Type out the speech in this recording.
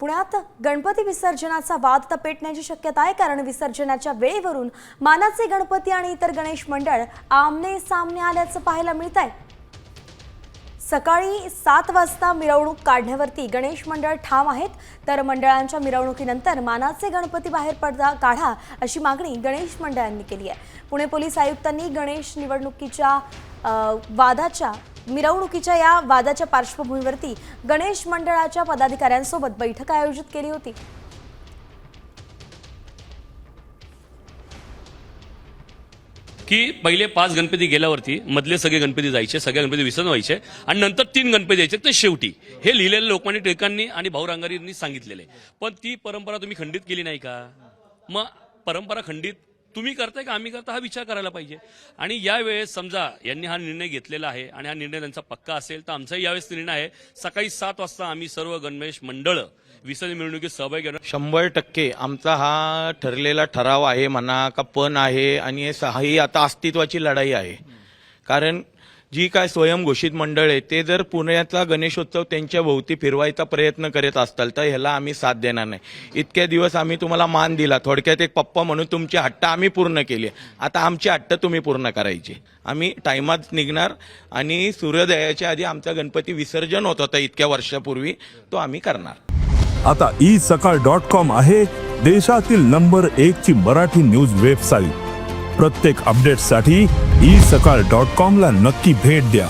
पुण्यात गणपती विसर्जनाचा वाद तपेटण्याची शक्यता आहे, कारण विसर्जनाच्या वेळेवरून मानाचे गणपती आणि इतर गणेश मंडळ आमने सामने आल्याचं पाहायला मिळत आहे। सकाळी 7 वाजता मिरवणूक काढण्यावरती गणेश मंडळ ठाम आहेत, तर मंडळांच्या मिरवणुकीनंतर मानाचे गणपती बाहेर काढा अशी मागणी गणेश मंडळांनी केली आहे। पुणे पोलीस आयुक्तांनी गणेश मिरवणुकीच्या या वादाच्या पार्श्वभूमीवरती गणेश मंडळाच्या पदाधिकाऱ्यांसोबत बैठक आयोजित केली होती। की पहिले 5 गणपती गेल्यावरती मधले सगळे गणपती जायचे, सगळे गणपती विसर्जन व्हायचे आणि नंतर 3 गणपती यायचे ते शेवटी। हे लिहिलेलं लोकमान्य टिळकांनी आणि भाऊ रांगारींनी सांगितलेले, पण ती परंपरा तुम्ही खंडित केली नाही का? मग परंपरा खंडित तुम्ही करताय का आम्ही करता, हा विचार करायला पाहिजे। आणि यावेळेस समजा यांनी हा निर्णय घेतलेला आहे आणि हा निर्णय त्यांचा पक्का असेल, तर आमचाही यावेळेस निर्णय आहे सकाळी 7 वाजता आम्ही सर्व गणेश मंडळ विसर्जन मिरवणुकीत सहभागी घेणार। 100% आमचा हा ठरलेला ठराव आहे म्हणा का पण आहे, आणि ही आता अस्तित्वाची लढाई आहे। कारण जी काय स्वयंघोषित मंडळ आहे ते जर पुण्याचा गणेशोत्सव त्यांच्या भोवती फिरवायचा प्रयत्न करत असताल तर ह्याला आम्ही साथ देणार नाही। इतक्या दिवस आम्ही तुम्हाला मान दिला, थोडक्यात एक पप्पा म्हणून तुमची हट्ट आम्ही पूर्ण केली, आता आमची हट्ट तुम्ही पूर्ण करायची। आम्ही टाइमात निघणार आणि सूर्योदयाच्या आधी आमचा गणपती विसर्जन होत होता इतक्या वर्षापूर्वी, तो आम्ही करणार। आता isakal.com आहे देशातील नंबर 1 ची मराठी न्यूज वेबसाईट। प्रत्येक अपडेटसाठी isakal.com ला नक्की भेट द्या।